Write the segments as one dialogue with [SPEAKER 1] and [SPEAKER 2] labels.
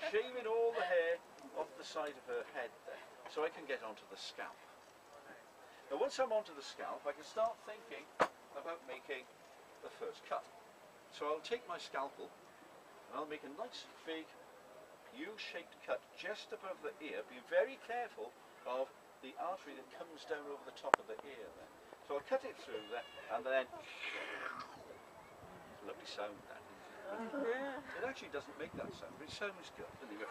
[SPEAKER 1] shaving all the hair off the side of her head there, so I can get onto the scalp. Now once I'm onto the scalp, I can start thinking about making the first cut. So I'll take my scalpel and I'll make a nice big U-shaped cut just above the ear. Be very careful of the artery that comes down over the top of the ear there. So I'll cut it through there and then, lovely sound that. It actually doesn't make that sound, but it sounds good. There you go.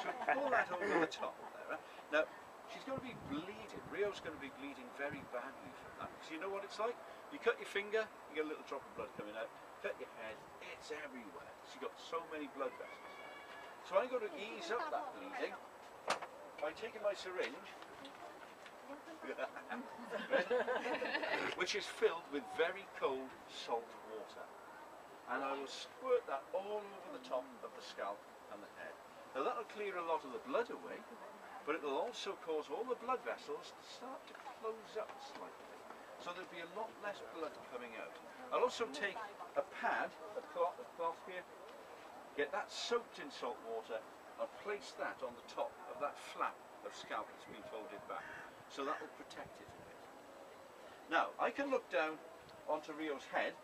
[SPEAKER 1] So pull that over the top there. Right? Now, she's going to be bleeding. Rio's going to be bleeding very badly from that. Because you know what it's like? You cut your finger, you get a little drop of blood coming out. Cut your head, it's everywhere. She's got so many blood vessels. So I'm going to ease up that bleeding by taking my syringe, which is filled with very cold salt water. And I will squirt that all over the top of the scalp and the head. Now that'll clear a lot of the blood away, but it'll also cause all the blood vessels to start to close up slightly. So there'll be a lot less blood coming out. I'll also take a pad, a cloth here, get that soaked in salt water, and place that on the top of that flap of scalp that's been folded back. So that will protect it a bit. Now, I can look down onto Rio's head,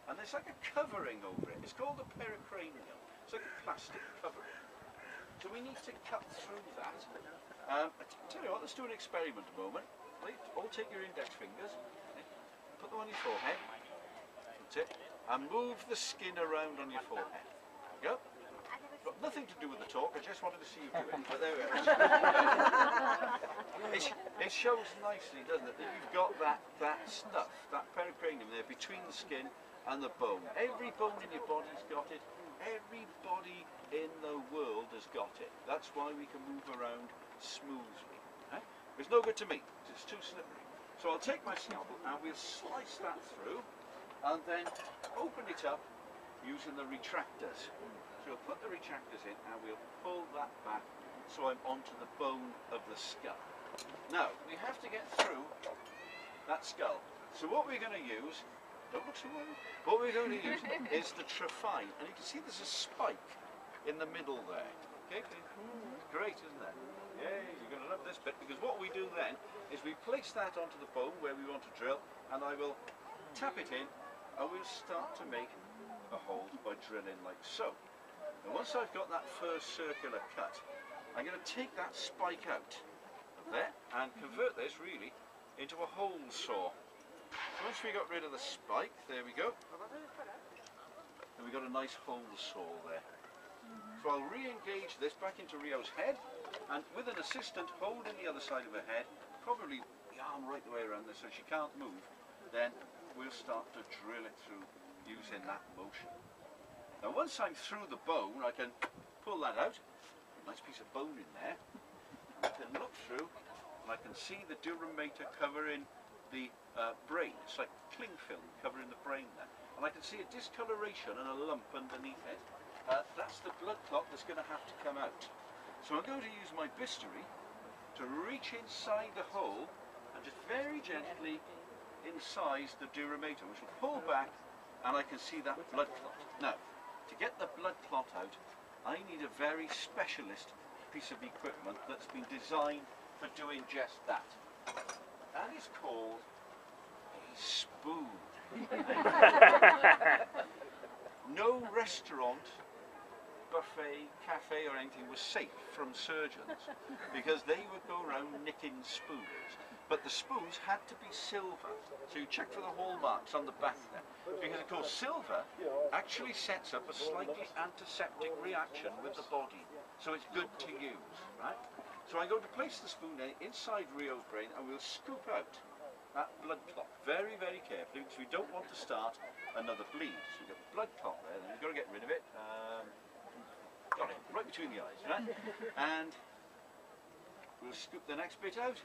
[SPEAKER 1] and there's like a covering over it. It's called a pericranium. It's like a plastic covering. So we need to cut through that. I tell you what, let's do an experiment a moment. All take your index fingers, put them on your forehead, that's it, and move the skin around on your forehead. There you go. Got nothing to do with the talk, I just wanted to see you do it. But there we are. It shows nicely, doesn't it, that you've got that stuff, that pericranium there between the skin and the bone. Every bone in your body's got it. Everybody in the world has got it. That's why we can move around smoothly. Eh? It's no good to me, it's too slippery. So I'll take my scalpel and we'll slice that through and then open it up using the retractors. So we'll put the retractors in and we'll pull that back so I'm onto the bone of the skull. Now, we have to get through that skull. So what we're going to use, don't look so worried, what we're going to use is the trephine. And you can see there's a spike in the middle there. Okay, great, isn't it? Yeah, you're going to love this bit, because what we do then is we place that onto the bone where we want to drill, and I will tap it in, and we'll start to make a hole by drilling like so. And once I've got that first circular cut, I'm going to take that spike out of there and convert this really into a hole saw. Once we got rid of the spike, there we go, and we got a nice hole saw there. So I'll re-engage this back into Rio's head, and with an assistant holding the other side of her head, probably the arm right the way around this so she can't move, then we'll start to drill it through using that motion. Now once I'm through the bone, I can pull that out, a nice piece of bone in there, and I can look through and I can see the dura mater covering the brain. It's like cling film covering the brain there, and I can see a discoloration and a lump underneath it. That's the blood clot that's going to have to come out. So I'm going to use my bistoury to reach inside the hole and just very gently incise the dura mater, which will pull back, and I can see that blood clot. Now, to get the blood clot out, I need a very specialist piece of equipment that's been designed for doing just that. That is called a spoon. No restaurant, buffet, cafe or anything was safe from surgeons because they would go around nicking spoons. But the spoons had to be silver, so you check for the hallmarks on the back there. Because of course silver actually sets up a slightly antiseptic reaction with the body, so it's good to use, right? So I'm going to place the spoon inside Rio's brain and we'll scoop out that blood clot very, very carefully, because we don't want to start another bleed. So we've got the blood clot there, then we've got to get rid of it. Got it, right between the eyes, right? And we'll scoop the next bit out.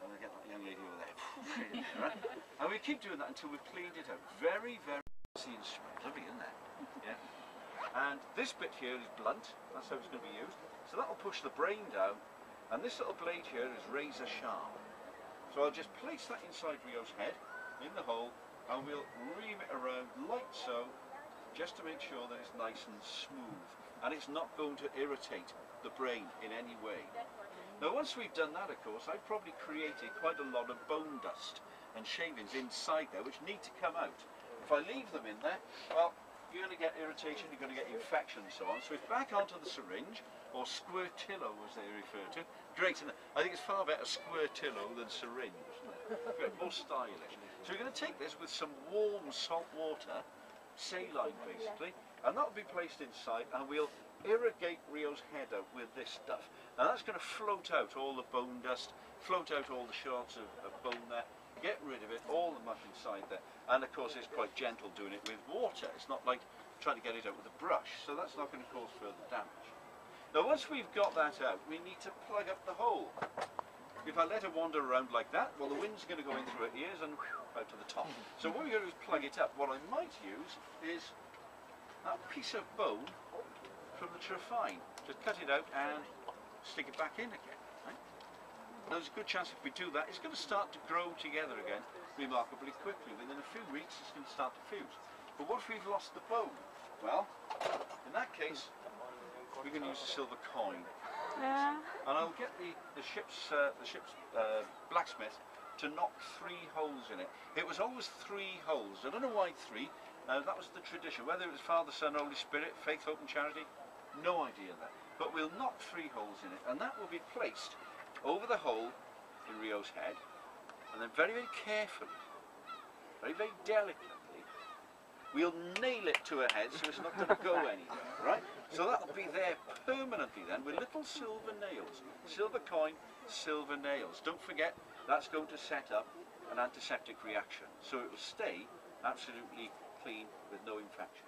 [SPEAKER 1] And we'll get that young lady over there. Right? And we keep doing that until we've cleaned it out. Very, very easy instrument. Lovely, isn't it? Yeah. And this bit here is blunt. That's how it's going to be used. So that'll push the brain down. And this little blade here is razor sharp. So I'll just place that inside Rio's head, in the hole, and we'll ream it around like so, just to make sure that it's nice and smooth. and it's not going to irritate the brain in any way. Now once we've done that, of course, I've probably created quite a lot of bone dust and shavings inside there which need to come out. If I leave them in there, well, you're going to get irritation, you're going to get infection and so on. So it's back onto the syringe, or squirtillo as they refer to. Great, and I think it's far better squirtillo than syringe, isn't it? More stylish. So we're going to take this with some warm salt water, saline basically, and that will be placed inside, and we'll irrigate Rio's head out with this stuff. Now that's going to float out all the bone dust, float out all the shards of bone there, get rid of it, all the muck inside there. And of course it's quite gentle doing it with water. It's not like trying to get it out with a brush, so that's not going to cause further damage. Now once we've got that out, we need to plug up the hole. If I let her wander around like that, well, the wind's going to go in through her ears and out to the top. So what we're going to do is plug it up. What I might use is that piece of bone from the trephine. Just cut it out and stick it back in again. Right? There's a good chance if we do that, it's going to start to grow together again remarkably quickly. Within a few weeks, it's going to start to fuse. But what if we've lost the bone? Well, in that case, we're going to use a silver coin. And I'll get the ship's blacksmith to knock 3 holes in it. It was always 3 holes. I don't know why 3. That was the tradition. Whether it was Father, Son, Holy Spirit, faith, hope and charity, no idea there. But we'll knock 3 holes in it, and that will be placed over the hole in Rio's head, and then very, very carefully, very, very delicately, we'll nail it to her head so it's not going to go anywhere, right? So that'll be there permanently then with little silver nails. Silver coin, silver nails. Don't forget, that's going to set up an antiseptic reaction. So it will stay absolutely clean with no infection.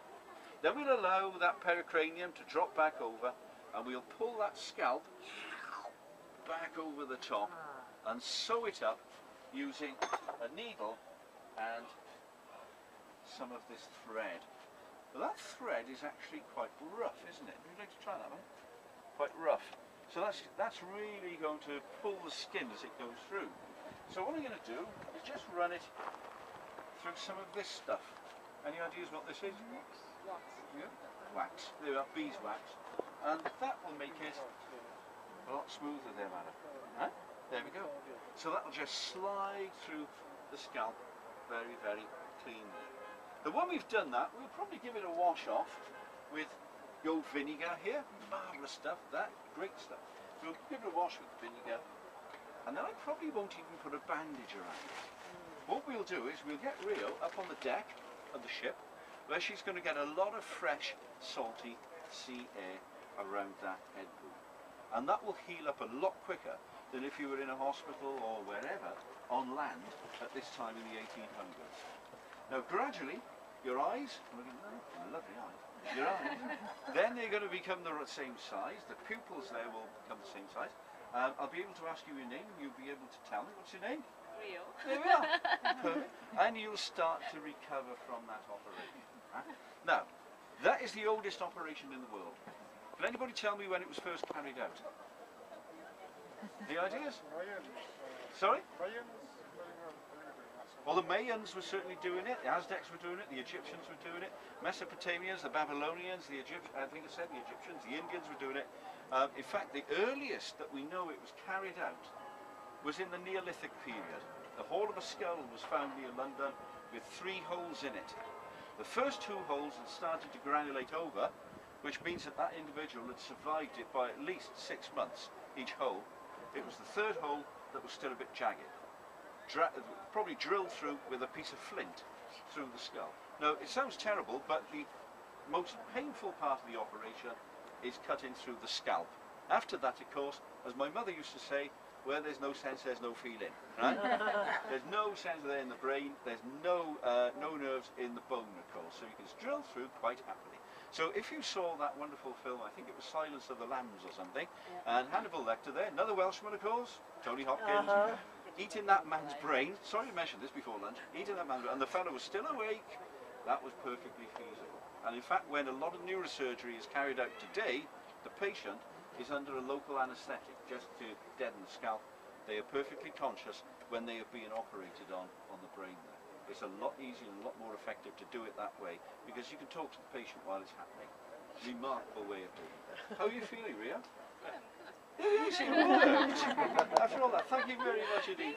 [SPEAKER 1] Then we'll allow that pericranium to drop back over, and we'll pull that scalp back over the top and sew it up using a needle and some of this thread. Well, that thread is actually quite rough, isn't it? Would you like to try that one? Quite rough. So that's really going to pull the skin as it goes through. So what I'm going to do is just run it through some of this stuff. Any ideas what this is? Wax. Yeah. Wax. There we are, beeswax. And that will make it a lot smoother there, madam. Huh? There we go. So that will just slide through the scalp very, very cleanly. Now when we've done that, we'll probably give it a wash off with the old vinegar here. Marvellous stuff, that, great stuff. We'll give it a wash with vinegar, and then I probably won't even put a bandage around it. What we'll do is we'll get Rio up on the deck of the ship, where she's going to get a lot of fresh, salty sea air around that head wound. And that will heal up a lot quicker than if you were in a hospital or wherever on land at this time in the 1800s. Now gradually, your eyes, lovely eyes, your eyes, then they're going to become the same size, the pupils there will become the same size. I'll be able to ask you your name and you'll be able to tell me. What's your name?
[SPEAKER 2] Rio.
[SPEAKER 1] There we are. Perfect. And you'll start to recover from that operation. Right? Now, that is the oldest operation in the world. Can anybody tell me when it was first carried out? Any ideas? Sorry? Well, the Mayans were certainly doing it, the Aztecs were doing it, the Egyptians were doing it, Mesopotamians, the Babylonians, the Egyptians, I think I said the Egyptians, the Indians were doing it. In fact, the earliest that we know it was carried out was in the Neolithic period. The whole of a skull was found near London with 3 holes in it. The first 2 holes had started to granulate over, which means that that individual had survived it by at least 6 months, each hole. It was the 3rd hole that was still a bit jagged. Probably drilled through with a piece of flint through the skull. Now, it sounds terrible, but the most painful part of the operation is cutting through the scalp. After that, of course, as my mother used to say, where there's no sense, there's no feeling. Right? There's no sense there in the brain, there's no nerves in the bone, of course, so you can drill through quite happily. So if you saw that wonderful film, I think it was Silence of the Lambs or something, and Hannibal Lecter there, another Welshman, of course, Tony Hopkins, eating that man's brain, sorry to mention this before lunch, eating that man's brain, and the fellow was still awake, that was perfectly feasible. And in fact, when a lot of neurosurgery is carried out today, the patient is under a local anaesthetic just to deaden the scalp. They are perfectly conscious when they are being operated on the brain there. It's a lot easier and a lot more effective to do it that way because you can talk to the patient while it's happening. remarkable way of doing it. How are you feeling, Ria? Yeah, you seem alright. After all that, thank you very much indeed.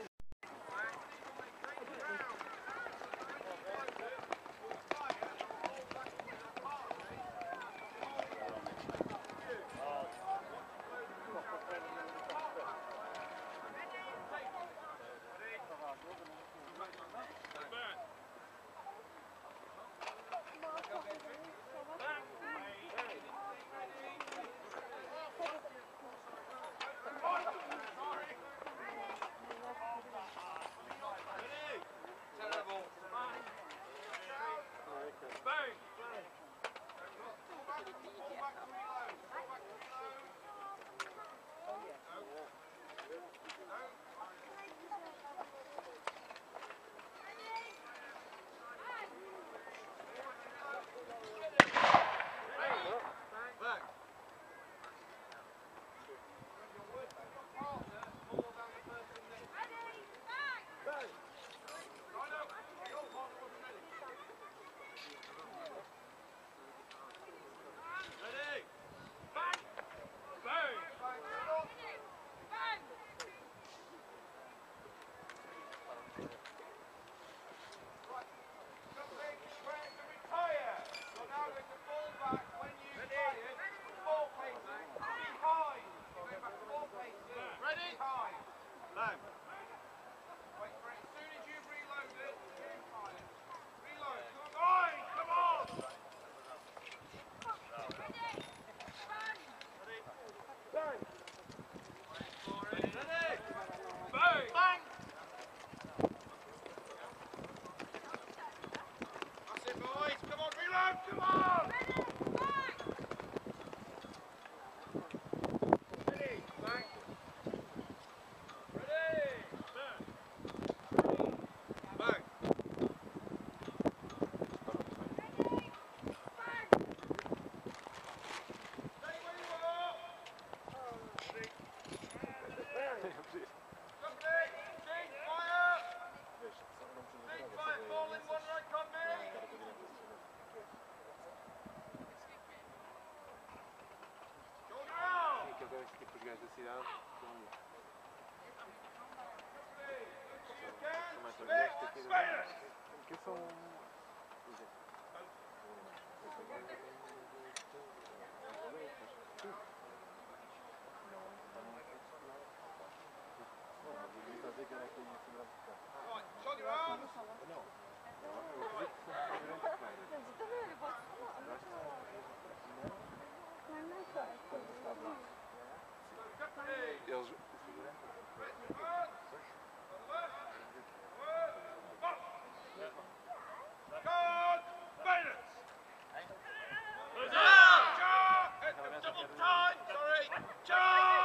[SPEAKER 2] Charge!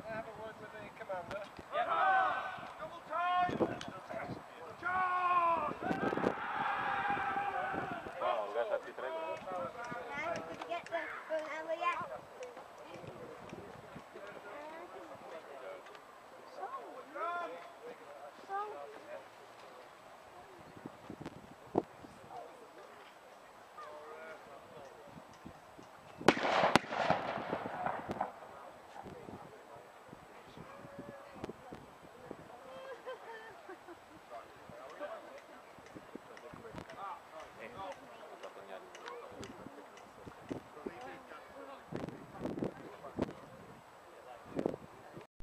[SPEAKER 2] Have a word with the commander.